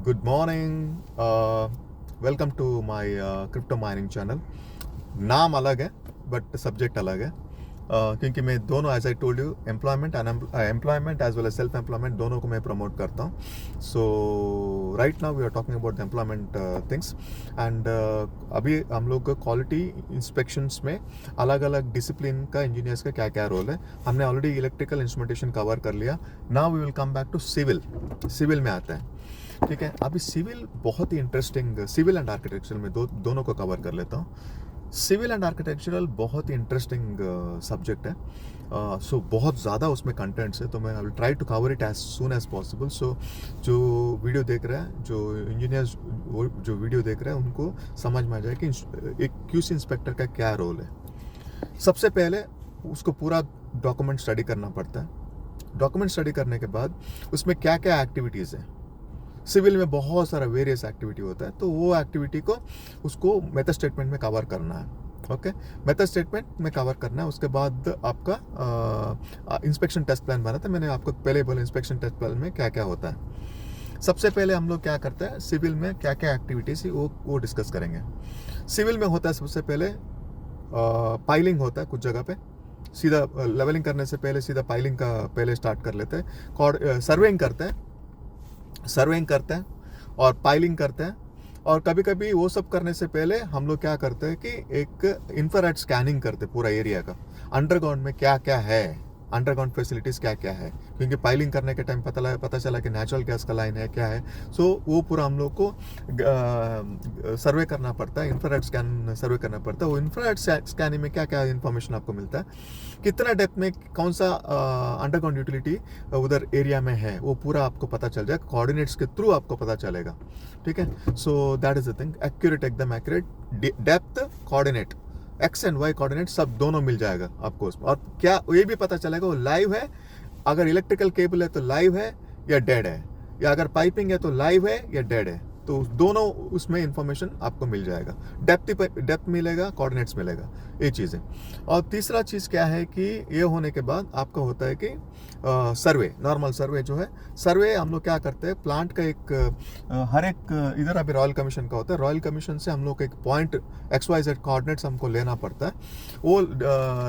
Good morning. Welcome to my crypto mining channel. नाम अलग है बट सब्जेक्ट अलग है क्योंकि मैं दोनों as I told you employment as well as self employment दोनों को मैं प्रमोट करता हूँ. So right now we are talking about the employment things and अभी हम लोग क्वालिटी इंस्पेक्शंस में अलग अलग डिसिप्लिन का इंजीनियर्स का क्या क्या रोल है. हमने ऑलरेडी इलेक्ट्रिकल इंस्ट्रूमेंटेशन कवर कर लिया. Now we will come back to civil में आता है. ठीक है, अभी सिविल बहुत ही इंटरेस्टिंग, सिविल एंड आर्किटेक्चरल में दोनों को कवर कर लेता हूँ. सिविल एंड आर्किटेक्चरल बहुत ही इंटरेस्टिंग सब्जेक्ट है. सो बहुत ज़्यादा उसमें कंटेंट्स है, तो मैं I will try to cover it as soon as possible. So जो वीडियो देख रहे हैं, जो इंजीनियर्स जो वीडियो देख रहे हैं, उनको समझ में आ जाए कि एक क्यूसी इंस्पेक्टर का क्या रोल है. सबसे पहले उसको पूरा डॉक्यूमेंट स्टडी करना पड़ता है. डॉक्यूमेंट स्टडी करने के बाद उसमें क्या क्या एक्टिविटीज़ हैं. सिविल में बहुत सारा वेरियस एक्टिविटी होता है, तो वो एक्टिविटी को उसको मेथड स्टेटमेंट में कवर करना है. ओके, मेथड स्टेटमेंट में कवर करना है. उसके बाद आपका इंस्पेक्शन टेस्ट प्लान बना था. मैंने आपको पहले बोला इंस्पेक्शन टेस्ट प्लान में क्या क्या होता है. सबसे पहले हम लोग क्या करते हैं, सिविल में क्या क्या एक्टिविटीज वो डिस्कस करेंगे. सिविल में होता है सबसे पहले पाइलिंग होता है. कुछ जगह पे सीधा लेवलिंग करने से पहले सीधा पाइलिंग का पहले स्टार्ट कर लेते हैं. सर्वेइंग करते हैं और पाइलिंग करते हैं. और कभी कभी वो सब करने से पहले हम लोग क्या करते हैं कि एक इंफ्रारेड स्कैनिंग करते हैं पूरा एरिया का. अंडरग्राउंड में क्या क्या है, अंडरग्राउंड फैसिलिटीज़ क्या क्या है, क्योंकि पाइलिंग करने के टाइम पता चला कि नेचुरल गैस का लाइन है क्या है. सो वो पूरा हम लोग को सर्वे करना पड़ता है, इंफ्रारेड स्कैन सर्वे करना पड़ता है. वो इंफ्रारेड स्कैनिंग में क्या क्या इन्फॉर्मेशन आपको मिलता है, कितना डेप्थ में कौन सा अंडरग्राउंड यूटिलिटी उधर एरिया में है, वो पूरा आपको पता चल जाएगा. कोऑर्डिनेट्स के थ्रू आपको पता चलेगा. ठीक है, so that is the thing. Accurate, एकदम accurate. Depth, coordinate, X and Y coordinate सब दोनों मिल जाएगा आपको उसमें. और क्या ये भी पता चलेगा वो लाइव है, अगर इलेक्ट्रिकल केबल है तो लाइव है या डेड है, या अगर पाइपिंग है तो लाइव है या डेड है. तो दोनों उसमें इंफॉर्मेशन आपको मिल जाएगा. डेप्थ मिलेगा, कोऑर्डिनेट्स मिलेगा, ये चीज़ें. और तीसरा चीज़ क्या है कि ये होने के बाद आपका होता है कि सर्वे, नॉर्मल सर्वे जो है. सर्वे हम लोग क्या करते हैं, प्लांट का एक हर एक इधर अभी रॉयल कमीशन का होता है. रॉयल कमीशन से हम लोग एक पॉइंट XYZ कोऑर्डिनेट्स हमको लेना पड़ता है. वो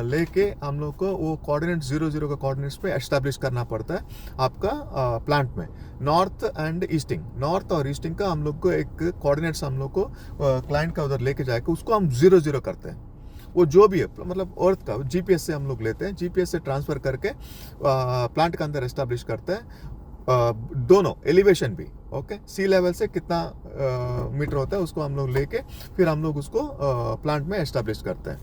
लेके हम लोग को वो कोऑर्डिनेट 0 का कोऑर्डिनेट्स पे एस्टेब्लिश करना पड़ता है आपका प्लांट में. नॉर्थ और ईस्टिंग का हम लोग को एक कोऑर्डिनेट्स हम लोग को क्लाइंट का उधर लेके जाएगा. उसको हम 0 करते हैं. वो जो भी है, मतलब अर्थ का GPS से हम लोग लेते हैं, GPS से ट्रांसफ़र करके प्लांट के अंदर एस्टेब्लिश करते हैं. दोनों एलिवेशन भी, ओके, सी लेवल से कितना मीटर होता है उसको हम लोग लेके फिर हम लोग उसको प्लांट में एस्टेब्लिश करते हैं.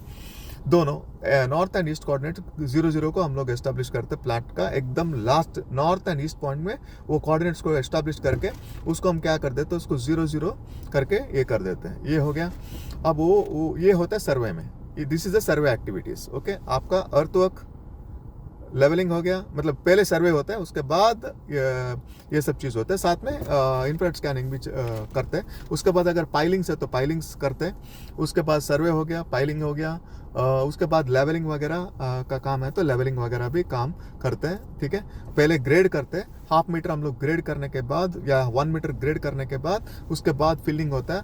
दोनों नॉर्थ एंड ईस्ट कोऑर्डिनेट 0 को हम लोग एस्टेब्लिश करते हैं. प्लांट का एकदम last north and east point में वो कोऑर्डिनेट्स को एस्टेब्लिश करके उसको हम क्या कर देते हैं, उसको 0 करके ये कर देते हैं. ये हो गया. अब वो ये होता है सर्वे में. This is the survey activities. Okay, आपका अर्थवर्क लेवलिंग हो गया, मतलब पहले सर्वे होता है, उसके बाद ये सब चीज़ होता है. साथ में इंफ्रारेड स्कैनिंग भी करते हैं. उसके बाद अगर पाइलिंग्स है तो पाइलिंग्स करते हैं. उसके बाद सर्वे हो गया, पाइलिंग हो गया. उसके बाद लेवलिंग वगैरह का काम है तो लेवलिंग वगैरह भी काम करते हैं. ठीक है, पहले ग्रेड करते हैं. 1/2 मीटर हम लोग ग्रेड करने के बाद या 1 मीटर ग्रेड करने के बाद उसके बाद फिलिंग होता है.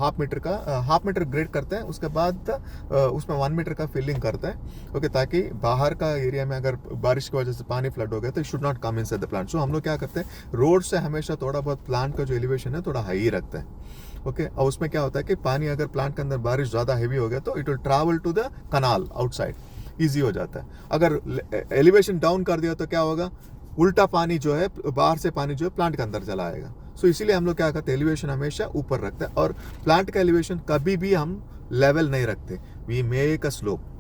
1/2 मीटर ग्रेड करते हैं, उसके बाद उसमें 1 मीटर का फिलिंग करते हैं. ओके, ताकि बाहर का एरिया में अगर बारिश की वजह से पानी फ्लड हो गया तो should not come inside the plant. So हम लोग क्या करते हैं, रोड से हमेशा थोड़ा बहुत प्लांट का जो एलिवेशन है थोड़ा हाई रखते हैं. ओके, और उसमें क्या होता है कि पानी अगर प्लांट के अंदर बारिश ज़्यादा हैवी हो गया तो it will travel to the canal outside, easy हो जाता है. अगर एलिवेशन डाउन कर दिया तो क्या होगा, उल्टा पानी जो है, बाहर से पानी जो है प्लांट के अंदर चला आएगा. सो इसीलिए हम लोग क्या करते हैं, एलिवेशन हमेशा ऊपर रखते हैं. और प्लांट का एलिवेशन कभी भी हम लेवल नहीं रखते. We make a slope.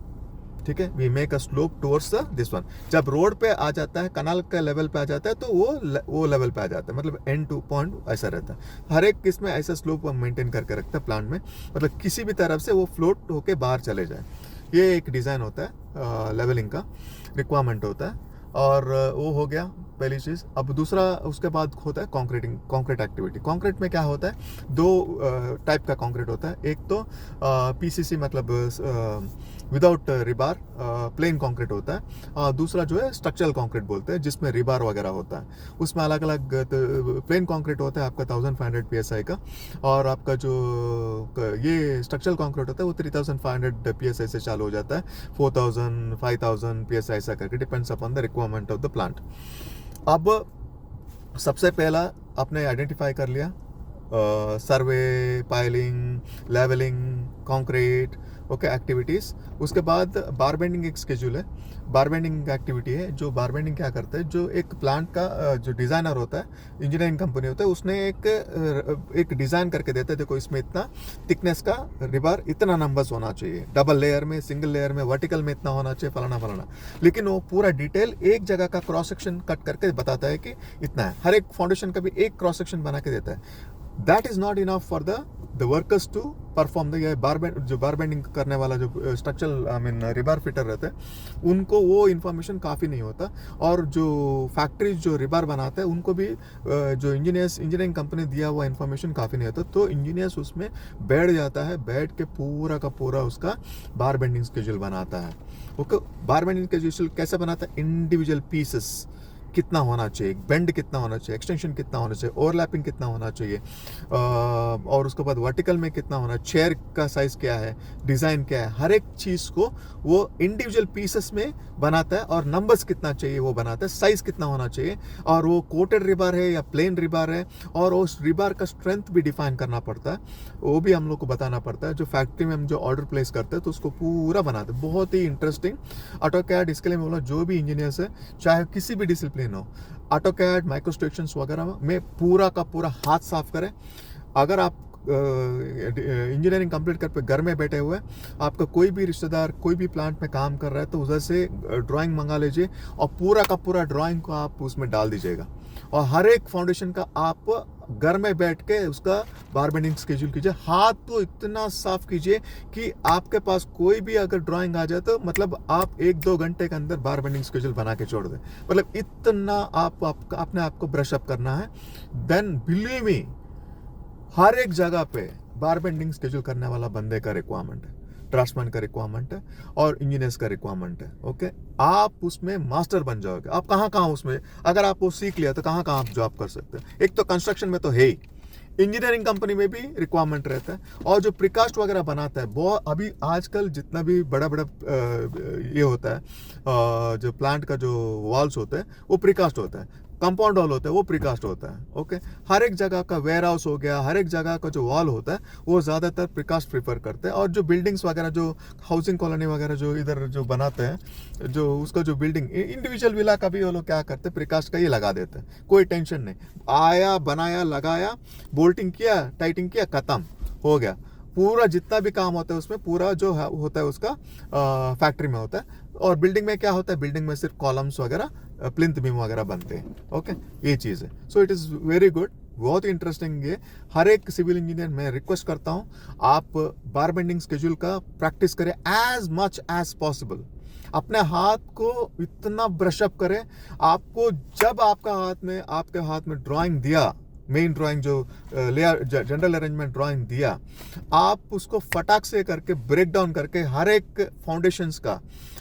ठीक है, we make a slope towards this one. जब रोड पे आ जाता है, कनाल का लेवल पे आ जाता है तो वो लेवल पे आ जाता है, मतलब एंड टू पॉइंट ऐसा रहता है. हर एक किस में ऐसा स्लोप हम मेंटेन करके रखते हैं प्लांट में, मतलब किसी भी तरफ से वो फ्लोट होके बाहर चले जाए. ये एक डिज़ाइन होता है, लेवलिंग का रिक्वायरमेंट होता है. और वो हो गया. पहली चीज़। अब दूसरा उसके बाद होता है कंक्रीट एक्टिविटी। कंक्रीट में क्या होता है, दो टाइप का कंक्रीट होता है। एक तो पीसीसी मतलब विदाउट रिबार प्लेन कंक्रीट होता है, और दूसरा जो है स्ट्रक्चरल कंक्रीट बोलते हैं जिसमें रिबार वगैरह होता है। उसमें अलग अलग प्लेन कंक्रीट होता है आपका 1500 PSI का, और आपका जो ये स्ट्रक्चरल कंक्रीट होता है वो 3500 PSI से चालू हो जाता है, 4000 5000 PSI ऐसा करके, depends upon the requirement of the plant. अब सबसे पहला आपने आइडेंटिफाई कर लिया survey, piling, levelling, concrete, okay activities. उसके बाद बार बेंडिंग एक स्केड्यूल है, बार बेंडिंग एक्टिविटी है। जो बार बेंडिंग क्या करते हैं, जो एक प्लांट का जो डिज़ाइनर होता है, इंजीनियरिंग कंपनी होता है, उसने एक डिज़ाइन करके देता है, देखो इसमें इतना थिकनेस का रिबार इतना नंबर्स होना चाहिए, डबल लेयर में, सिंगल लेयर में, वर्टिकल में इतना होना चाहिए, फलाना फलाना। लेकिन वो पूरा डिटेल एक जगह का क्रॉस सेक्शन कट करके बताता है कि इतना है। हर एक फाउंडेशन का भी एक क्रॉस सेक्शन बना के देता है। That is not enough for the workers to perform the जो बार बेंडिंग करने वाला जो structural I mean rebar fitter रहता है, उनको वो इन्फॉर्मेशन काफ़ी नहीं होता। और जो फैक्ट्रीज जो रिबार बनाते हैं उनको भी जो इंजीनियरिंग कंपनी दिया हुआ इन्फॉर्मेशन काफ़ी नहीं होता। तो इंजीनियर्स उसमें बैठ जाता है, बैठ के पूरा का पूरा उसका बार बेंडिंग स्केड्यूल बनाता है। ओके, बार बेंडिंग स्केड्यूल कैसे बनाता है, इंडिविजुअल पीसेस कितना होना चाहिए, बेंड कितना होना चाहिए, एक्सटेंशन कितना होना चाहिए, ओवरलैपिंग कितना होना चाहिए, और उसके बाद वर्टिकल में कितना होना, चेयर का साइज क्या है, डिज़ाइन क्या है, हर एक चीज़ को वो इंडिविजुअल पीसेस में बनाता है। और नंबर्स कितना चाहिए वो बनाता है, साइज कितना होना चाहिए, और वो कोटेड रिबार है या प्लेन रिबार है, और उस रिबार का स्ट्रेंथ भी डिफाइन करना पड़ता है, वो भी हम लोग को बताना पड़ता है। जो फैक्ट्री में हम जो ऑर्डर प्लेस करते हैं तो उसको पूरा बनाते हैं। बहुत ही इंटरेस्टिंग ऑटोकैड। इसके लिए मैं बोला जो भी इंजीनियर्स है, चाहे किसी भी डिसिप्लिन हो, ऑटोकैड, माइक्रोस्ट्रक्शंस वगैरह में पूरा का पूरा हाथ साफ करें। अगर आप इंजीनियरिंग कंप्लीट कर पे घर में बैठे हुए, आपका कोई भी रिश्तेदार कोई भी प्लांट में काम कर रहा है तो उधर से ड्राइंग मंगा लीजिए, और पूरा का पूरा ड्राइंग को आप उसमें डाल दीजिएगा, और हर एक फाउंडेशन का आप घर में बैठ के उसका बार बेंडिंग स्केड्यूल कीजिए। हाथ तो इतना साफ कीजिए कि आपके पास कोई भी अगर ड्राइंग आ जाए तो मतलब आप 1-2 घंटे के अंदर बार बेंडिंग स्केड्यूल बना के छोड़ दें। मतलब इतना अपने आप को ब्रश अप करना है। देन बिलीव मी, हर एक जगह पे बार बेंडिंग स्केड्यूल करने वाला बंदे का रिक्वायरमेंट है, ड्राफ्ट्समैन का रिक्वायरमेंट है, और इंजीनियर्स का रिक्वायरमेंट है। ओके, आप उसमें मास्टर बन जाओगे। आप कहाँ कहाँ उसमें अगर आप वो सीख लिया तो कहाँ कहाँ आप जॉब कर सकते हैं। एक तो कंस्ट्रक्शन में तो है ही, इंजीनियरिंग कंपनी में भी रिक्वायरमेंट रहता है। और जो प्रीकास्ट वगैरह बनाता है, बहुत अभी आजकल जितना भी बड़ा बड़ा ये होता है, जो प्लांट का जो वॉल्स होते हैं वो प्रीकास्ट होता है, कंपाउंड वॉल होता है वो प्रीकास्ट होता है। ओके, हर एक जगह का वेयर हाउस हो गया, हर एक जगह का जो वॉल होता है वो ज़्यादातर प्रीकास्ट प्रीफर करते हैं। और जो बिल्डिंग्स वगैरह, जो हाउसिंग कॉलोनी वगैरह जो इधर जो बनाते हैं, जो उसका जो बिल्डिंग इंडिविजुअल विला का भी वो लोग क्या करते हैं, प्रीकास्ट का ही लगा देते हैं। कोई टेंशन नहीं, आया बनाया लगाया, बोल्टिंग किया, टाइटिंग किया, ख़त्म हो गया। पूरा जितना भी काम होता है उसमें पूरा जो होता है उसका फैक्ट्री में होता है। और बिल्डिंग में क्या होता है, बिल्डिंग में सिर्फ कॉलम्स वगैरह, प्लिंथ बीम वगैरह बनते हैं। ओके, ये चीज़ है। So it is very good, बहुत ही इंटरेस्टिंग। ये हर एक सिविल इंजीनियर मैं रिक्वेस्ट करता हूँ, आप बार बेंडिंग स्केड्यूल का प्रैक्टिस करें एज मच एज पॉसिबल। अपने हाथ को इतना ब्रशअप करें, आपको जब आपके हाथ में ड्राइंग दिया, मेन ड्राइंग जो लेयर जनरल अरेंजमेंट ड्राइंग दिया, आप उसको फटाक से करके ब्रेक डाउन करके हर एक फाउंडेशंस का,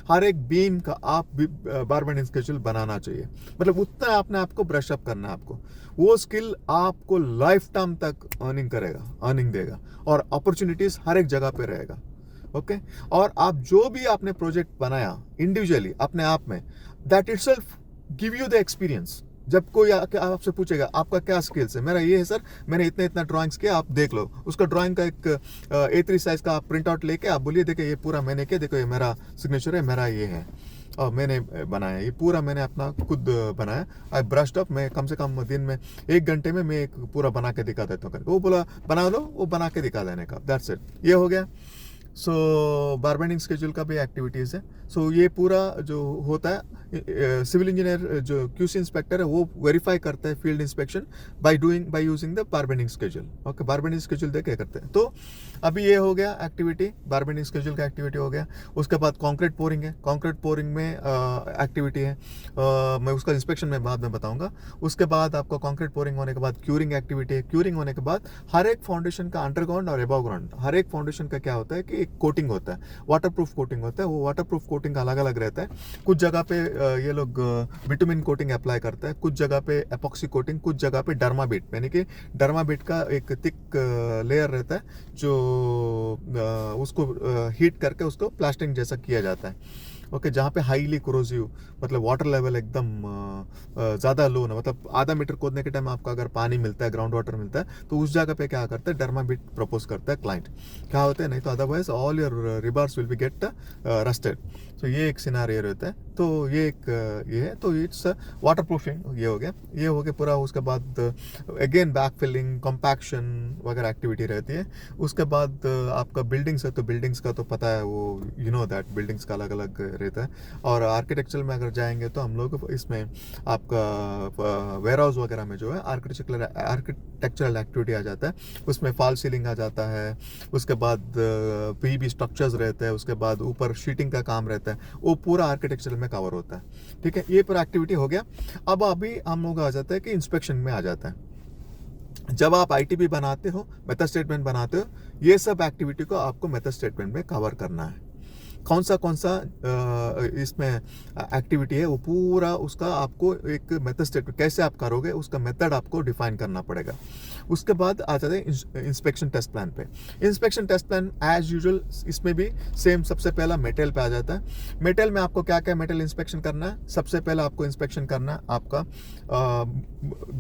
हर एक बीम का आप बार बेंडिंग स्केड्यूल बनाना चाहिए। मतलब उतना आपने आपको ब्रश अप करना है। आपको वो स्किल आपको लाइफ टाइम तक अर्निंग देगा, और अपॉर्चुनिटीज हर एक जगह पे रहेगा। ओके, और आप जो भी आपने प्रोजेक्ट बनाया इंडिविजुअली अपने आप में, that itself give you the experience. जब कोई आपसे पूछेगा आपका क्या स्किल्स है, मेरा ये है सर, मैंने इतना ड्राइंग्स किया, आप देख लो। उसका ड्राइंग का एक A3 साइज का आप प्रिंट आउट लेके आप बोलिए, देखो ये पूरा मैंने किया, देखो ये मेरा सिग्नेचर है, मेरा ये है, और मैंने बनाया, ये पूरा मैंने अपना खुद बनाया। आई ब्रश्ड अप। मैं कम से कम दिन में 1 घंटे में मैं एक पूरा बना के दिखा देता हूँ करके। वो बोला बना लो, वो बना के दिखा देने का, दैट्स इट, ये हो गया। सो बारबेंडिंग स्केड्यूल का भी एक्टिविटीज़ है। सो ये पूरा जो होता है सिविल इंजीनियर जो क्यूसी इंस्पेक्टर है वो वेरीफाई करता है field inspection by using the bar bending schedule. Okay, bar bending schedule देख के करते हैं। तो अभी ये हो गया एक्टिविटी, बारबेंडिंग स्केड्यूल का एक्टिविटी हो गया। उसके बाद कॉन्क्रीट पोरिंग है, कॉन्क्रीट पोरिंग में एक्टिविटी है, मैं उसका इंस्पेक्शन में बाद में बताऊंगा। उसके बाद आपको कॉन्क्रीट पोरिंग होने के बाद क्यूरिंग एक्टिविटी है। क्यूरिंग होने के बाद हर एक फाउंडेशन का अंडरग्राउंड और अबव ग्राउंड, हर एक फाउंडेशन का क्या होता है कि एक कोटिंग होता है, वाटरप्रूफ कोटिंग होता है। वो वाटरप्रूफ कोटिंग अलग अलग रहता है। कुछ जगह पे ये लोग विटामिन कोटिंग अप्लाई करता है, कुछ जगह पे एपॉक्सी कोटिंग, कुछ जगह पे डर्माबिट, यानी कि डर्माबिट का एक थिक लेयर रहता है जो उसको हीट करके उसको प्लास्टिंग जैसा किया जाता है। ओके, जहाँ पे हाईली कोरोसिव, मतलब वाटर लेवल एकदम ज़्यादा लो ना, मतलब आधा मीटर खोदने के टाइम आपको अगर पानी मिलता है, ग्राउंड वाटर मिलता है, तो उस जगह पे क्या करता है, डर्माबिट प्रपोज करता है क्लाइंट। क्या होता है, नहीं तो otherwise all your rebars will be get rusted. तो ये एक सिनारियो रहता है। तो ये एक ये है, तो इट्स वाटर प्रूफिंग ये हो गया पूरा। उसके बाद अगेन बैक फिलिंग, कॉम्पैक्शन वगैरह एक्टिविटी रहती है। उसके बाद आपका बिल्डिंग्स है, तो बिल्डिंग्स का तो पता है, वो यू नो दैट बिल्डिंग्स का अलग अलग रहता है। और आर्किटेक्चर में अगर जाएंगे तो हम लोग इसमें आपका वेयर हाउस वगैरह में जो है आर्किटेक्चरल एक्टिविटी आ जाता है। उसमें फॉल सीलिंग आ जाता है, उसके बाद पीबी स्ट्रक्चर्स रहते हैं, उसके बाद ऊपर शीटिंग का काम रहता है, वो पूरा आर्किटेक्चर में कवर होता है। ठीक है, ये पूरा एक्टिविटी हो गया। अब अभी हम लोग आ जाता है कि इंस्पेक्शन में आ जाता है। जब आप आईटीबी बनाते हो, मेथड स्टेटमेंट बनाते हो, ये सब एक्टिविटी को आपको मेथड स्टेटमेंट में कवर करना है। कौन सा इसमें एक्टिविटी है, वो पूरा उसका आपको एक मेथड स्टेटमेंट कैसे आप करोगे, उसका मेथड आपको डिफाइन करना पड़ेगा। उसके बाद आ जाते हैं इंस्पेक्शन टेस्ट प्लान पे। Inspection test plan as usual इसमें भी सेम, सबसे पहला मेटल पे आ जाता है। मेटल में आपको क्या क्या मेटल इंस्पेक्शन करना है, सबसे पहला आपको इंस्पेक्शन करना है आपका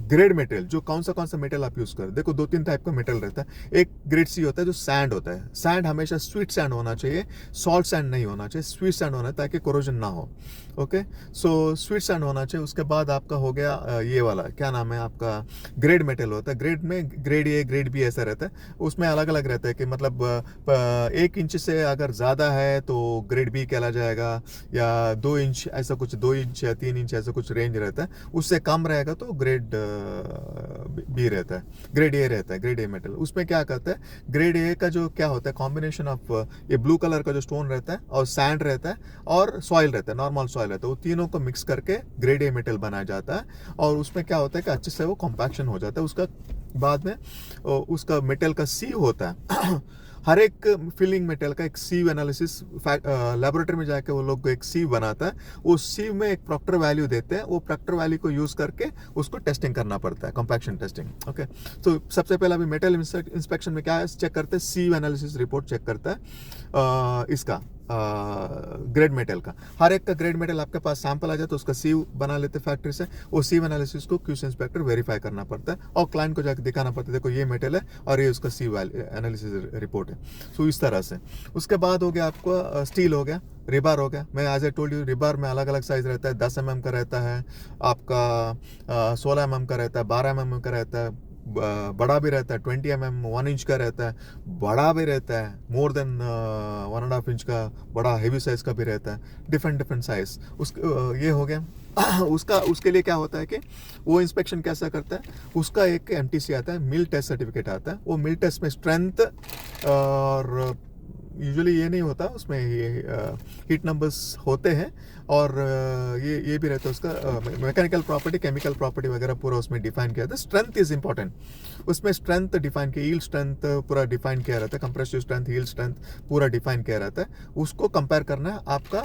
ग्रेड मेटेरियल, जो कौन सा मेटल आप यूज कर। देखो 2-3 टाइप का मेटल रहता है। एक ग्रेड सी होता है जो सैंड होता है। सैंड हमेशा स्वीट सैंड होना चाहिए, सॉल्ट सैंड नहीं होना चाहिए, स्वीट सैंड होना है ताकि कोरोजन ना हो। ओके, सो स्वीट सैंड होना चाहिए। उसके बाद आपका हो गया ये वाला, क्या नाम है आपका, ग्रेड मेटल होता है। ग्रेड में ग्रेड ए, ग्रेड बी ऐसा रहता है। उसमें अलग अलग रहता है कि मतलब 1 इंच से अगर ज़्यादा है तो ग्रेड बी कहला जाएगा, या 2 इंच ऐसा कुछ, 2 इंच या 3 इंच ऐसा कुछ रेंज रहता है। उससे कम रहेगा तो ग्रेड बी रहता है, ग्रेड ए रहता है, ग्रेड ए मेटल। उसमें क्या करता है, ग्रेड ए का जो क्या होता है, कॉम्बिनेशन ऑफ ये ब्लू कलर का जो स्टोन रहता है और सैंड रहता है और सॉइल रहता है, नॉर्मल सॉइल रहता है, वो तीनों को मिक्स करके ग्रेड ए मेटल बनाया जाता है। और उसमें क्या होता है कि अच्छे से वो कॉम्पैक्शन हो जाता है। उसका बाद में उसका मेटल का सीव होता है। हर एक फिलिंग मेटल का एक सीव एनालिसिस लेबोरेटरी में जाके वो लोग एक सीव बनाता है। वो सीव में एक प्रॉक्टर वैल्यू देते हैं, वो प्रॉक्टर वैल्यू को यूज करके उसको टेस्टिंग करना पड़ता है, कॉम्पैक्शन टेस्टिंग। ओके, तो सबसे पहला अभी मेटल इंस्पेक्शन में क्या है, चेक करते हैं, सीव एनालिसिस रिपोर्ट चेक करता है इसका ग्रेड मेटल का। हर एक का ग्रेड मेटल आपके पास सैंपल आ जाए तो उसका सीव बना लेते फैक्ट्री से। वो सीव एनालिसिस को क्यूसी इंस्पेक्टर वेरीफाई करना पड़ता है और क्लाइंट को जाकर दिखाना पड़ता है, देखो ये मेटल है और ये उसका सीव एनालिसिस रिपोर्ट है। सो इस तरह से। उसके बाद हो गया आपको स्टील हो गया, रिबार हो गया। मैं as a told you, rebar में अलग अलग साइज रहता है, 10 mm का रहता है, आपका 16 mm का रहता है, 12 mm का रहता है, बड़ा भी रहता है 20 mm, 1 इंच का रहता है, बड़ा भी रहता है मोर देन 1.5 इंच का, बड़ा हेवी साइज का भी रहता है, डिफरेंट साइज। ये हो गया। उसके लिए क्या होता है कि वो इंस्पेक्शन कैसा करता है, उसका एक एमटीसी आता है, मिल टेस्ट सर्टिफिकेट आता है। वो मिल टेस्ट में स्ट्रेंथ और यूजुअली ये नहीं होता, उसमें ये हीट नंबर्स होते हैं और ये भी रहता है उसका मैकेनिकल प्रॉपर्टी, केमिकल प्रॉपर्टी वगैरह पूरा उसमें डिफाइन किया था। स्ट्रेंथ इज इंपॉर्टेंट, उसमें स्ट्रेंथ डिफाइन किया, यील्ड स्ट्रेंथ पूरा डिफाइन किया रहता है, कंप्रेसिव स्ट्रेंथ, यील्ड स्ट्रेंथ पूरा डिफाइन किया रहता है। उसको कंपेयर करना है आपका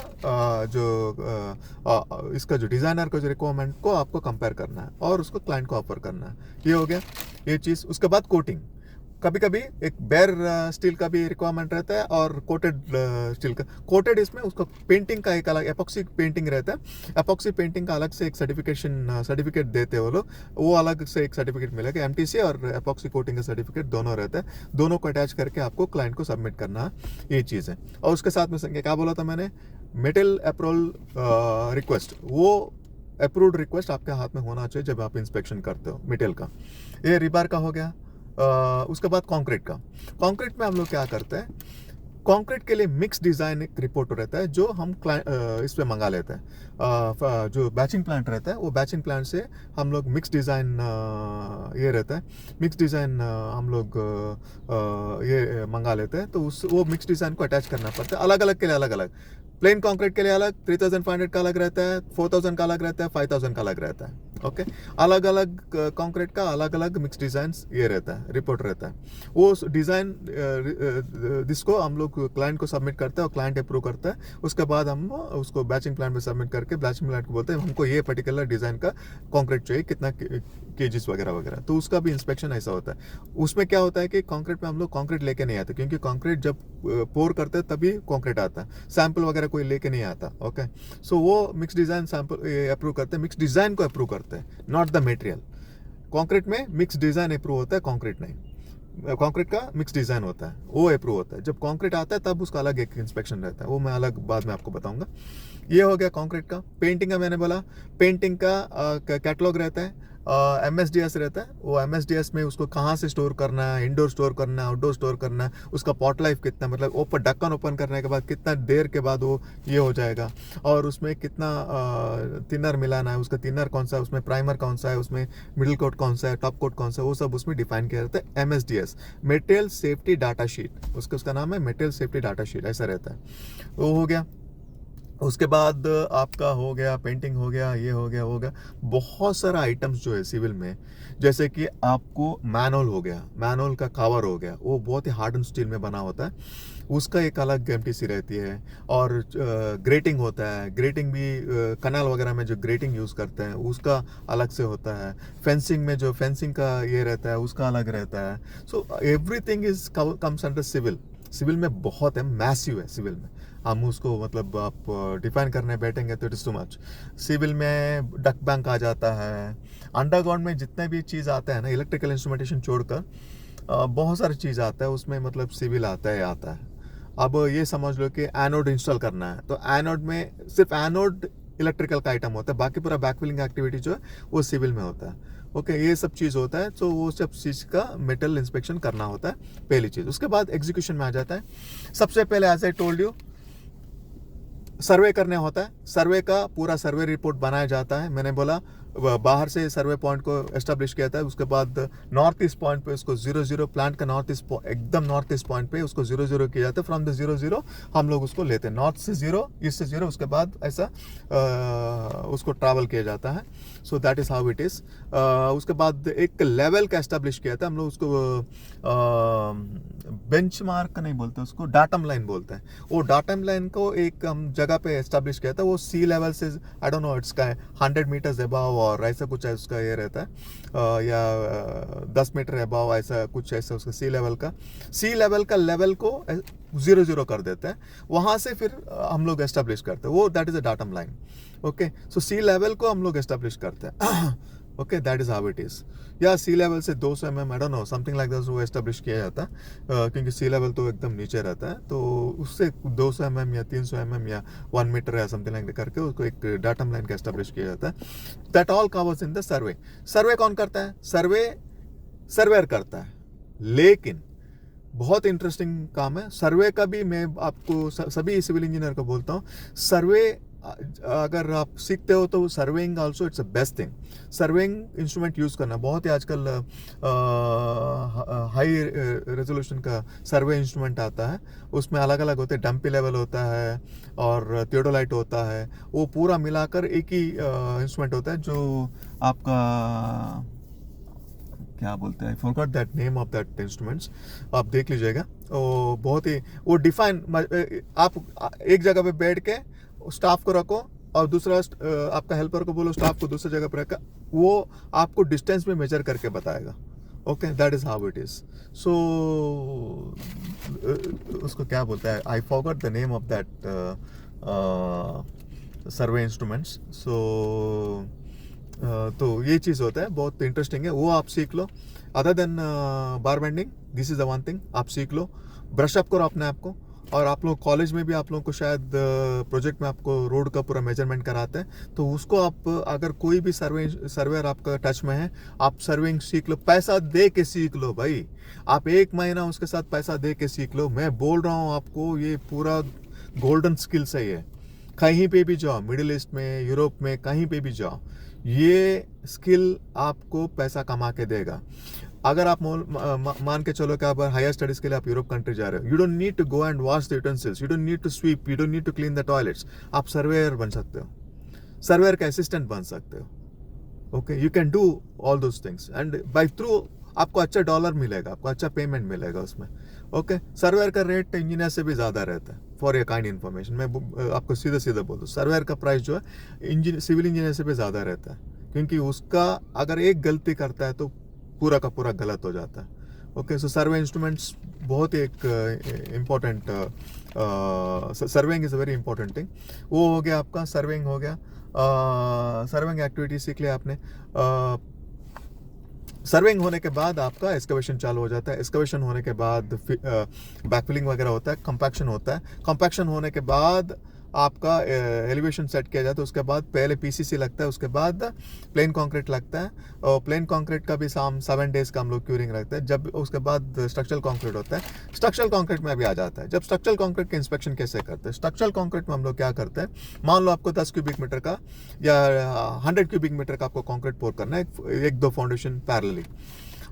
इसका जो डिज़ाइनर का जो रिक्वायरमेंट को आपको कंपेयर करना है और उसको क्लाइंट को ऑफर करना है। ये हो गया ये चीज़। उसके बाद कोटिंग, कभी कभी एक बेर स्टील का भी रिक्वायरमेंट रहता है और कोटेड स्टील का। कोटेड इसमें उसका पेंटिंग का एक अलग एपॉक्सी पेंटिंग रहता है। एपॉक्सी पेंटिंग का अलग से एक सर्टिफिकेट देते हैं वो लोग, वो अलग से एक सर्टिफिकेट मिलेगा। एमटीसी और एपॉक्सी कोटिंग का सर्टिफिकेट दोनों रहता है, दोनों को अटैच करके आपको क्लाइंट को सबमिट करना है, ये चीज़ है। और उसके साथ में क्या बोला था मैंने, मेटल अप्रूवल रिक्वेस्ट, वो अप्रूव्ड रिक्वेस्ट आपके हाथ में होना चाहिए जब आप इंस्पेक्शन करते हो मेटल का। ये रिबार का हो गया। उसके बाद कंक्रीट का। कंक्रीट में हम लोग क्या करते हैं, कंक्रीट के लिए मिक्स डिज़ाइन एक रिपोर्ट रहता है जो हम इस पे मंगा लेते हैं। जो बैचिंग प्लांट रहता है वो बैचिंग प्लांट से हम लोग मिक्स डिज़ाइन ये रहता है, मिक्स डिज़ाइन हम लोग ये मंगा लेते हैं। तो उस वो मिक्स डिज़ाइन को अटैच करना पड़ता है, अलग अलग के लिए अलग अलग। प्लेन कंक्रीट के लिए अलग 3500 का अलग रहता है, 4000 का अलग रहता है, 5000 का अलग रहता है। ओके, अलग अलग कंक्रीट का अलग अलग मिक्स डिज़ाइन ये रहता है, रिपोर्ट रहता है। वो डिज़ाइन जिसको हम लोग क्लाइंट को सबमिट करते हैं और क्लाइंट अप्रूव करता है। उसके बाद हम उसको बैचिंग प्लांट में सबमिट करके बैचिंग प्लांट को बोलते हैं हमको ये पर्टिकुलर डिज़ाइन का कंक्रीट चाहिए, कितना केजीज वगैरह वगैरह। तो उसका भी इंस्पेक्शन ऐसा होता है। उसमें क्या होता है कि कंक्रीट में हम लोग कंक्रीट लेके नहीं आते, क्योंकि कंक्रीट जब पोर करते हैं तभी कंक्रीट आता है, सैंपल वगैरह कोई लेके नहीं आता। ओके, सो वो मिक्स डिज़ाइन सैंपल अप्रूव करते हैं, मिक्स डिज़ाइन को अप्रूव करते हैं, नॉट द मटेरियल। कंक्रीट में मिक्स डिज़ाइन अप्रूव होता है, कंक्रीट नहीं, कंक्रीट का मिक्स डिज़ाइन होता है वो अप्रूव होता है। जब कंक्रीट आता है तब उसका अलग एक इंस्पेक्शन रहता है, वो मैं अलग बाद में आपको बताऊंगा। ये हो गया कंक्रीट का। पेंटिंग का मैंने बोला, पेंटिंग का कैटलॉग रहता है, MSDS रहता है। वो MSDS में उसको कहाँ से स्टोर करना है, इंडोर स्टोर करना है, आउटडोर स्टोर करना है, उसका पॉट लाइफ कितना, मतलब ओपन ढक्कन ओपन करने के बाद कितना देर के बाद वो ये हो जाएगा, और उसमें कितना थिनर मिलाना है, उसका थिनर कौन सा है, उसमें प्राइमर कौन सा है, उसमें मिडिल कोट कौन सा है, टॉप कोट कौन सा है, वो सब उसमें डिफाइन किया रहता है। MSDS, material safety data sheet, उसका नाम है मटेरियल सेफ्टी डाटा शीट, ऐसा रहता है। वो हो गया। उसके बाद आपका हो गया पेंटिंग, हो गया ये हो गया, हो गया बहुत सारा आइटम्स जो है सिविल में। जैसे कि आपको मैनुअल हो गया, मैनुअल का कवर हो गया, वो बहुत ही हार्ड एंड स्टील में बना होता है, उसका एक अलग MTC रहती है। और ग्रेटिंग होता है, ग्रेटिंग भी कनाल वगैरह में जो ग्रेटिंग यूज़ करते हैं उसका अलग से होता है। फेंसिंग में जो फेंसिंग का ये रहता है उसका अलग रहता है। So everything is comes under civil. Civil में बहुत है, मैसिव है सिविल में। हम उसको मतलब आप डिफाइन करने बैठेंगे तो it is too much. Civil में डक बैंक आ जाता है, अंडरग्राउंड में जितने भी चीज़ आता है ना, इलेक्ट्रिकल इंस्ट्रूमेंटेशन छोड़कर बहुत सारी चीज़ आता है उसमें, मतलब सिविल आता है आता है। अब ये समझ लो कि एनोड इंस्टॉल करना है, तो एनोड में सिर्फ एनोड इलेक्ट्रिकल का आइटम होता है, बाकी पूरा बैकफिलिंग एक्टिविटी जो है वो सिविल में होता है। ओके, ये सब चीज़ होता है, तो वो सब चीज़ का मेटल इंस्पेक्शन करना होता है पहली चीज़। उसके बाद एग्जीक्यूशन में आ जाता है। सबसे पहले एज आई टोल्ड यू सर्वे करने होता है, सर्वे का पूरा सर्वे रिपोर्ट बनाया जाता है। मैंने बोला बाहर से सर्वे पॉइंट को एस्टेब्लिश किया था, उसके बाद नॉर्थ ईस्ट पॉइंट पे उसको 00 प्लांट का नॉर्थ ईस्ट एकदम नॉर्थ ईस्ट पॉइंट पे उसको 00 किया जाता है। फ्रॉम द 00 हम लोग उसको लेते हैं, नॉर्थ से 0 ईस्ट से 0, उसके बाद ऐसा उसको ट्रैवल किया जाता है। So that is how it is. उसके बाद एक लेवल का एस्टेब्लिश किया था हम लोग, उसको बेंचमार्क नहीं बोलते, उसको डाटम लाइन बोलते हैं। वो डाटम लाइन को एक हम जगह पे एस्टेब्लिश किया था, वो सी लेवल से आई डोंट नो इट्स का 100 मीटर्स अबाव और ऐसा कुछ है उसका ये रहता है, या 10 मीटर अबाव ऐसा कुछ, ऐसा उसका सी लेवल का लेवल को 00 कर देते हैं। वहाँ से फिर हम लोग एस्टेब्लिश करते हैं, वो that is a datum line. Okay, so sea level को हम लोग एस्टेब्लिश करते हैं। Okay, that is how it is. या सी लेवल से 200 mm I don't know something like that वो एस्टेब्लिश किया जाता है, क्योंकि सी लेवल तो एकदम नीचे रहता है, तो उससे 200 mm या 300 mm या 1 मीटर या समथिंग लाइक करके उसको एक डाटम लाइन का एस्टेब्लिश किया जाता है। That all covers in the survey. Survey कौन करता है? सर्वेयर करता है। लेकिन बहुत इंटरेस्टिंग काम है सर्वे का भी। मैं आपको सभी सिविल इंजीनियर को बोलता हूँ, सर्वे अगर आप सीखते हो तो surveying also it's a best thing. Surveying instrument use करना बहुत ही आजकल हाई रेजोल्यूशन का सर्वे इंस्ट्रूमेंट आता है, उसमें अलग अलग होते हैं, डंपी लेवल होता है और थियोडोलाइट होता है, वो पूरा मिलाकर एक ही इंस्ट्रूमेंट होता है जो आपका क्या बोलते हैं, I forgot that name of that instruments, आप देख लीजिएगा। वो बहुत ही वो डिफाइन, आप एक जगह पे बैठ के स्टाफ को रखो और दूसरा आपका हेल्पर को बोलो स्टाफ को दूसरी जगह पर रखा, वो आपको डिस्टेंस में मेजर करके बताएगा। Okay, that is how it is. So उसको क्या बोलता है, I forgot the name of that survey instruments. So तो ये चीज़ होता है, बहुत इंटरेस्टिंग है, वो आप सीख लो। Other than bar bending, this is the one thing आप सीख लो, ब्रश अप करो अपने आप को। और आप लोग कॉलेज में भी आप लोगों को शायद प्रोजेक्ट में आपको रोड का पूरा मेजरमेंट कराते हैं, तो उसको आप अगर कोई भी सर्वेयर आपका टच में है, आप सर्वेइंग सीख लो, पैसा दे के सीख लो भाई। आप 1 महीना उसके साथ पैसा दे के सीख लो। मैं बोल रहा हूँ आपको, ये पूरा गोल्डन स्किल्स है ये। कहीं पे भी जाओ, मिडिल ईस्ट में, यूरोप में, कहीं पे भी जाओ, ये स्किल आपको पैसा कमा के देगा। अगर आप मान के चलो कि आप हायर स्टडीज के लिए आप यूरोप कंट्री जा रहे हो, you don't need to go and wash the utensils, you don't need to sweep, you don't need to clean the toilets. आप सर्वेयर बन सकते हो, सर्वेयर का असिस्टेंट बन सकते हो। Okay, you can do all those things and by through आपको अच्छा डॉलर मिलेगा, आपको अच्छा पेमेंट मिलेगा उसमें। ओके, सर्वेयर का रेट इंजीनियर से भी ज़्यादा रहता है। फॉर ए काइंड इन्फॉर्मेशन, मैं आपको सीधे सीधे बोल दूँ, सर्वेयर का प्राइस जो है सिविल इंजीनियर से भी ज़्यादा रहता है, क्योंकि उसका अगर एक गलती करता है तो पूरा का पूरा गलत हो जाता है। ओके, सो सर्वे इंस्ट्रूमेंट्स बहुत एक important, surveying is a very important thing. वो हो गया आपका, सर्वेइंग हो गया। सर्वेइंग एक्टिविटी सीख लिया आपने। सर्वेइंग होने के बाद आपका एक्सकवेशन चालू हो जाता है। एक्सकवेशन होने के बाद बैकफिलिंग वगैरह होता है, कंपैक्शन होता है। कंपैक्शन होने के बाद आपका एलिवेशन सेट किया जाता है। उसके बाद पहले पीसीसी लगता है, उसके बाद प्लेन कंक्रीट लगता है, और प्लेन कंक्रीट का भी 7 डेज का हम लोग क्यूरिंग रखते हैं। जब उसके बाद स्ट्रक्चरल कंक्रीट होता है। स्ट्रक्चरल कंक्रीट में भी आ जाता है। जब स्ट्रक्चरल कंक्रीट का इंस्पेक्शन कैसे करते हैं, स्ट्रक्चरल कंक्रीट में हम लोग क्या करते हैं, मान लो आपको 10 क्यूबिक मीटर का या 100 क्यूबिक मीटर का आपको कंक्रीट पोर करना है, 1-2 फाउंडेशन पैरेलली।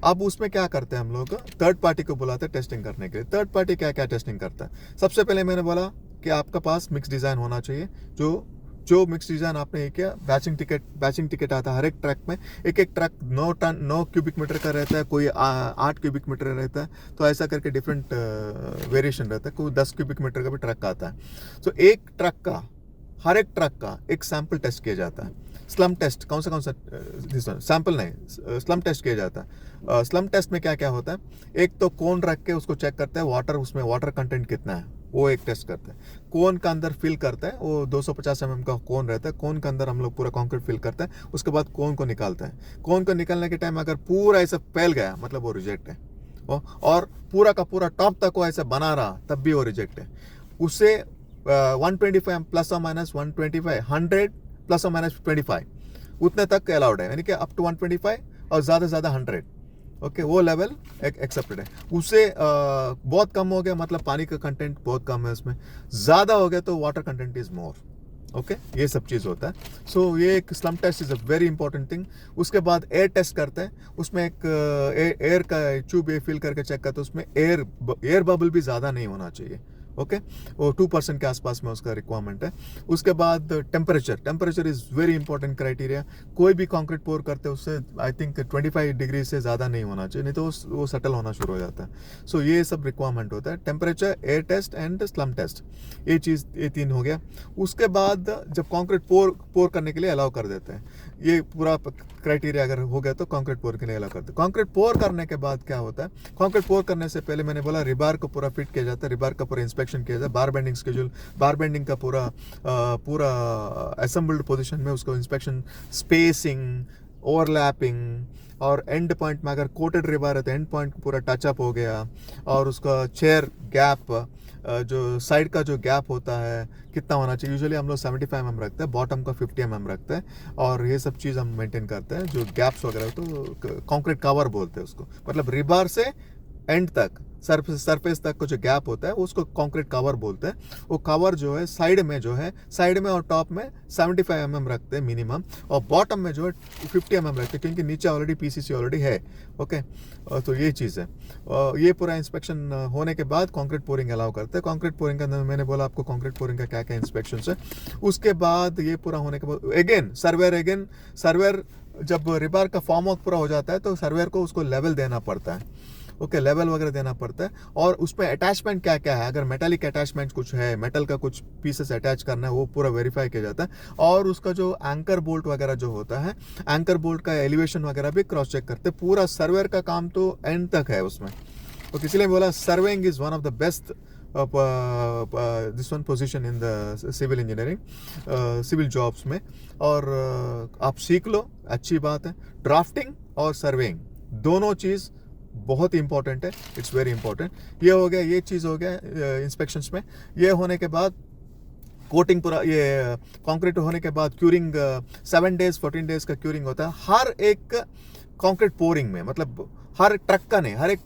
अब उसमें क्या करते हैं हम लोग, थर्ड पार्टी को बुलाते हैं टेस्टिंग करने के लिए। थर्ड पार्टी क्या क्या टेस्टिंग करता है, सबसे पहले मैंने बोला कि आपका पास मिक्स डिज़ाइन होना चाहिए। जो मिक्स डिज़ाइन आपने किया, बैचिंग टिकट आता है हर एक ट्रक में। एक ट्रक 9 क्यूबिक मीटर का रहता है, कोई 8 क्यूबिक मीटर रहता है, तो ऐसा करके डिफरेंट वेरिएशन रहता है। कोई 10 क्यूबिक मीटर का भी ट्रक आता है। तो हर एक ट्रक का एक सैंपल टेस्ट किया जाता है। स्लम टेस्ट कौन सा सैंपल नहीं, स्लम टेस्ट किया जाता है। स्लम टेस्ट में क्या क्या होता है, एक तो कोन रख के उसको चेक करते हैं, उसमें वाटर कंटेंट कितना है, वो एक टेस्ट करते हैं। कोन का अंदर फिल करते हैं, वो 250 mm का कोन रहता है। कोन के अंदर हम लोग पूरा कंक्रीट फिल करते हैं। उसके बाद कोन को निकालते हैं। कोन को निकालने के टाइम अगर पूरा ऐसा फैल गया, मतलब वो रिजेक्ट है। और पूरा का पूरा टॉप तक वो ऐसा बना रहा, तब भी वो रिजेक्ट है। उससे 125 प्लस और माइनस 125, 100 प्लस और माइनस 25 उतने तक अलाउड है, यानी कि अप टू 125 और ज़्यादा से ज़्यादा 100। ओके, वो लेवल एक्सेप्टेड है। उससे बहुत कम हो गया, मतलब पानी का कंटेंट बहुत कम है उसमें, ज़्यादा हो गया तो water content is more. Okay, ये सब चीज़ होता है। सो ये एक slump test is a very important thing. उसके बाद एयर टेस्ट करते हैं। उसमें एक एयर का ट्यूब फिल करके चेक करते हैं। उसमें एयर बबल भी ज़्यादा नहीं होना चाहिए। ओके, वो 2% के आसपास में उसका रिक्वायरमेंट है। उसके बाद temperature is very important criteria. कोई भी कंक्रीट पोर करते हैं उससे आई थिंक 25 डिग्री से ज़्यादा नहीं होना चाहिए, नहीं तो वो सेटल होना शुरू हो जाता है। सो ये सब रिक्वायरमेंट होता है, temperature, air test and slump test. ये 3 हो गया। उसके बाद जब कंक्रीट पोर करने के लिए अलाउ कर देते हैं, ये पूरा क्राइटेरिया अगर हो गया तो कंक्रीट पोर के लिए अलाउ करते हैं। कंक्रीट पोर करने के बाद क्या होता है, कंक्रीट पोर करने से पहले मैंने बोला रिबार को पूरा फिट किया जाता है, रिबार का पूरा इंस्पेक्शन किया जाता है, बार बेंडिंग स्केड्यूल, बार बेंडिंग का पूरा असेंबल्ड पोजीशन में उसको इंस्पेक्शन, स्पेसिंग, ओवरलैपिंग, और एंड पॉइंट में अगर कोटेड रिबार है तो एंड पॉइंट पूरा टचअप हो गया, और उसका चेयर गैप, जो साइड का जो गैप होता है कितना होना चाहिए। यूजुअली हम लोग 75 mm रखते हैं, बॉटम का 50 mm रखते हैं, और ये सब चीज़ हम मेंटेन करते हैं। जो गैप्स वगैरह तो कंक्रीट कवर बोलते हैं उसको, मतलब रिबार से एंड तक सरफेस तक का जो गैप होता है उसको कंक्रीट कवर बोलते हैं। वो कवर जो है साइड में और टॉप में 75 mm रखते हैं मिनिमम, और बॉटम में जो है 50 mm रखते हैं, क्योंकि नीचे ऑलरेडी पीसीसी ऑलरेडी है। ओके, तो ये चीज़ है। ये पूरा इंस्पेक्शन होने के बाद कंक्रीट पोरिंग अलाउ करते हैं। कंक्रीट पोरिंग के अंदर मैंने बोला आपको कंक्रीट पोरिंग का क्या क्या इंस्पेक्शन है। उसके बाद ये पूरा होने के बाद अगेन सर्वेयर जब रिबार का फॉर्म वर्क पूरा हो जाता है तो सर्वेयर को उसको लेवल देना पड़ता है। ओके, लेवल वगैरह देना पड़ता है। और उसमें अटैचमेंट क्या क्या है, अगर मेटालिक अटैचमेंट कुछ है, मेटल का कुछ पीसेस अटैच करना है, वो पूरा वेरीफाई किया जाता है। और उसका जो एंकर बोल्ट वगैरह जो होता है, एंकर बोल्ट का एलिवेशन वगैरह भी क्रॉस चेक करते हैं। पूरा सर्वेयर का काम तो एंड तक है उसमें। तो इसलिए बोला surveying is one of the best this one position in the civil engineering, civil jobs में। और आप सीख लो, अच्छी बात है। ड्राफ्टिंग और सर्वेइंग दोनों चीज़ बहुत ही इंपॉर्टेंट है, इट्स वेरी इंपॉर्टेंट। ये हो गया, ये चीज़ हो गया इंस्पेक्शंस में। ये होने के बाद कोटिंग पूरा, ये कंक्रीट होने के बाद क्यूरिंग 7 डेज 14 डेज का क्यूरिंग होता है हर एक कंक्रीट पोरिंग में। मतलब हर ट्रक का नहीं, हर एक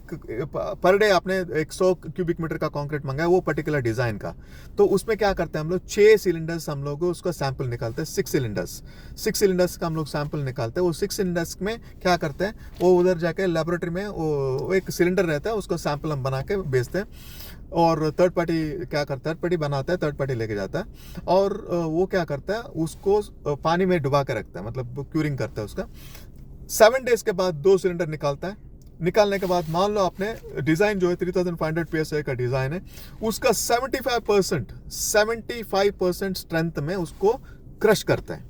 पर डे आपने 100 क्यूबिक मीटर का कंक्रीट मंगाया वो पर्टिकुलर डिज़ाइन का, तो उसमें क्या करते हैं हम लोग, 6 सिलेंडर्स हम लोग उसका सैंपल निकालते हैं। 6 सिलेंडर्स का हम लोग सैंपल निकालते हैं। वो 6 सिलेंडर्स में क्या करते हैं, वो उधर जाके लेबोरेटरी में वो एक सिलेंडर रहता है, उसका सैंपल हम बना के बेचते हैं। और थर्ड पार्टी क्या करता है, थर्ड पार्टी बनाता है, थर्ड पार्टी लेके जाता है और वो क्या करता है, उसको पानी में डुबा के रखता है, मतलब क्यूरिंग करता है उसका। 7 डेज के बाद 2 सिलेंडर निकालता है। निकालने के बाद मान लो आपने डिज़ाइन जो है 3500 PSI का डिज़ाइन है, उसका 75% स्ट्रेंथ में उसको क्रश करता है।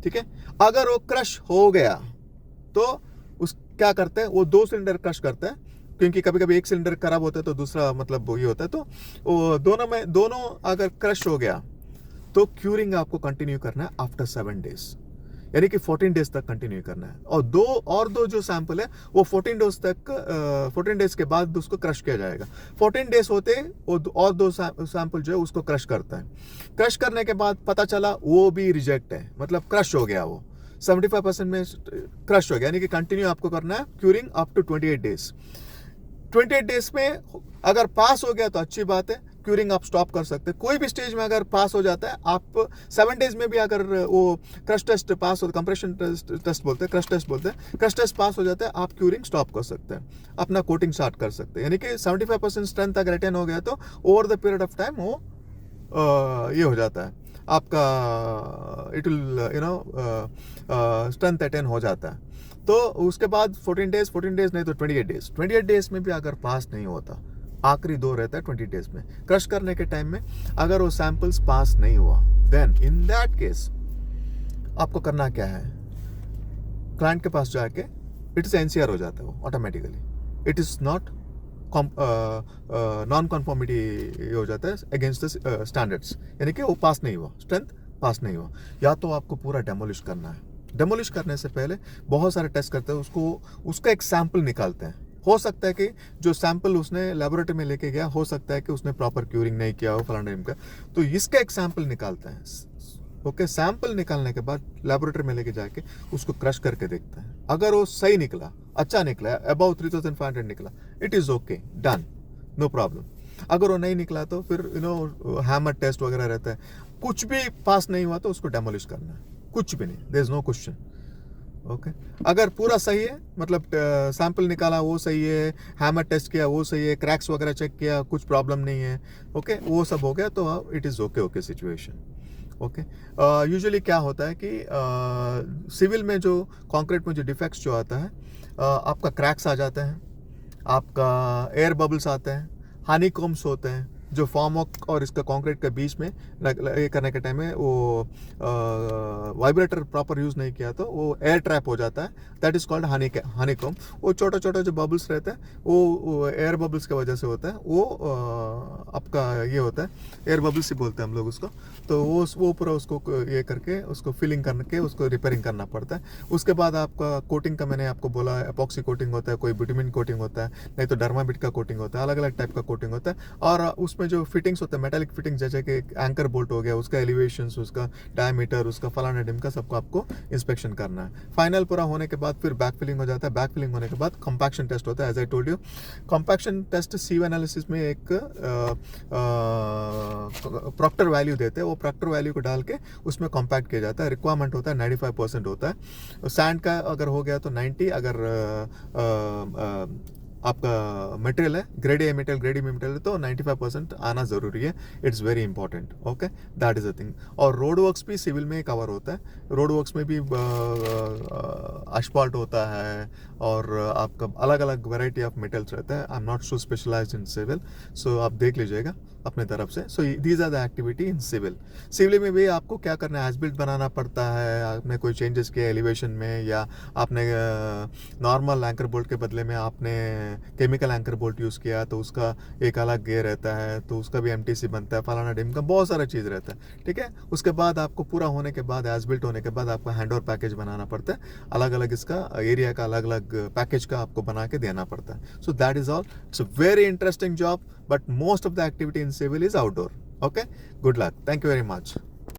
ठीक है, अगर वो क्रश हो गया तो उस क्या करते हैं, वो 2 सिलेंडर क्रश करता है, क्योंकि कभी कभी एक सिलेंडर खराब होता है तो दूसरा मतलब ये होता है, तो वो दोनों अगर क्रश हो गया तो क्यूरिंग आपको कंटिन्यू करना है आफ्टर 7 डेज, यानी कि 14 डेज तक कंटिन्यू करना है। और दो जो सैंपल है वो 14 डेज के बाद उसको क्रश किया जाएगा। 14 डेज होते वो और 2 सैंपल जो है उसको क्रश करता है। क्रश करने के बाद पता चला वो भी रिजेक्ट है, मतलब क्रश हो गया, वो 75% में क्रश हो गया, यानी कि कंटिन्यू आपको करना है curing up to 28 days. 28 days में अगर पास हो गया तो अच्छी बात है, क्यूरिंग आप स्टॉप कर सकते हैं। कोई भी स्टेज में अगर पास हो जाता है, आप 7 डेज में भी अगर वो क्रश टेस्ट पास हो, कंप्रेशन टेस्ट बोलते हैं, क्रश टेस्ट बोलते हैं, क्रश टेस्ट पास हो जाता है, आप क्यूरिंग स्टॉप कर सकते हैं, अपना कोटिंग स्टार्ट कर सकते हैं। यानी कि 75% स्ट्रेंथ अगर अटेन हो गया तो over the period of time वो ये हो जाता है आपका, इट विल स्ट्रेंथ अटेन हो जाता है। तो उसके बाद 14 डेज नहीं तो 28 डेज में भी अगर पास नहीं होता, आखिरी 2 रहता है 20 डेज में, क्रश करने के टाइम में अगर वो सैंपल्स पास नहीं हुआ, देन इन दैट केस आपको करना क्या है, क्लाइंट के पास जाके इट इज NCR हो जाता है वो automatically, it is not non conformity हो जाता है अगेंस्ट द स्टैंडर्ड्स, यानी कि वो पास नहीं हुआ, स्ट्रेंथ पास नहीं हुआ। या तो आपको पूरा डेमोलिश करना है। डेमोलिश करने से पहले बहुत सारे टेस्ट करते हैं, उसका एक सैंपल निकालते हैं। हो सकता है कि जो सैंपल उसने लेबोरेटरी में लेके गया, हो सकता है कि उसने प्रॉपर क्यूरिंग नहीं किया हो फलाना का, तो इसका एक सैंपल निकालते हैं। ओके, सैंपल निकालने के बाद लेबोरेटरी में लेके जाके उसको क्रश करके देखते हैं। अगर वो सही निकला, अच्छा निकला, अबाउट 3500 निकला, it is okay, done, no problem. अगर वो नहीं निकला तो फिर हैमर टेस्ट वगैरह रहता है। कुछ भी पास नहीं हुआ तो उसको डेमोलिश करना है, कुछ भी नहीं, there is no question. Okay, अगर पूरा सही है, मतलब सैंपल निकाला वो सही है, हैमर टेस्ट किया वो सही है, क्रैक्स वगैरह चेक किया, कुछ प्रॉब्लम नहीं है, ओके, वो सब हो गया तो it is okay situation. Okay, usually क्या होता है कि सिविल में जो कंक्रीट में जो डिफेक्ट्स जो आता है, आपका क्रैक्स आ जाते हैं, आपका एयर बबल्स आते हैं, हानी कॉम्स होते हैं, जो फॉर्मवर्क और इसका कंक्रीट के बीच में ये करने के टाइम में वो वाइब्रेटर प्रॉपर यूज़ नहीं किया तो वो एयर ट्रैप हो जाता है, that is called Honey com. वो छोटा छोटा जो बबल्स रहता है वो एयर बबल्स की वजह से होता है, वो आपका ये होता है, एयर बबल्स ही बोलते हैं हम लोग उसको। तो वो पूरा उसको ये करके उसको फिलिंग करके उसको रिपेयरिंग करना पड़ता है। उसके बाद आपका कोटिंग का मैंने आपको बोला, एपॉक्सी कोटिंग होता है, कोई बिटुमिन कोटिंग होता है, नहीं तो डर्माबिट का कोटिंग होता है, अलग अलग टाइप का कोटिंग होता है। और उसमें जो फिटिंग्स होता है, मेटालिक फिटिंग्स, जैसे कि एंकर बोल्ट हो गया, उसका एलिवेशंस, उसका डायमीटर, उसका फलाना डिम सबको आपको इंस्पेक्शन करना है। फाइनल पूरा होने के बाद फिर बैक फिलिंग हो जाता है। बैक फिलिंग होने के बाद कंपैक्शन टेस्ट होता है। As I told you, compaction test sieve analysis में एक प्रॉक्टर वैल्यू देते हैं, वो प्रॉक्टर वैल्यू को डाल के उसमें कॉम्पैक्ट किया जाता है। रिक्वायरमेंट होता है 95% होता है। सैंड का अगर हो गया तो 90, अगर आपका मटेरियल है grade A material, grade B material, तो 95% आना ज़रूरी है, it's very important. Okay, that is the thing. और रोड वर्क्स भी सिविल में कवर होता है। रोड वर्क्स में भी एस्फाल्ट होता है और आपका अलग अलग वेराइटी ऑफ मटेरियल्स रहता है। I am not so specialised in civil, so आप देख लीजिएगा अपने तरफ से। So these are the activity in civil. Civil में भी आपको क्या करना है, एज बिल्ट बनाना पड़ता है। आपने कोई चेंजेस किया एलिवेशन में, या आपने नॉर्मल एंकर बोल्ट के बदले में आपने केमिकल एंकर बोल्ट यूज़ किया तो उसका एक अलग गे रहता है, तो उसका भी एमटीसी बनता है, फलाना डिम का बहुत सारा चीज़ रहता है, ठीक है। उसके बाद आपको पूरा होने के बाद, एज बिल्ट होने के बाद आपको हैंड ओवर पैकेज बनाना पड़ता है, अलग अलग इसका एरिया का अलग अलग पैकेज का आपको बना के देना पड़ता है। So that is all. It's a very interesting job, but most of the activity in civil is outdoor. Okay, good luck, thank you very much.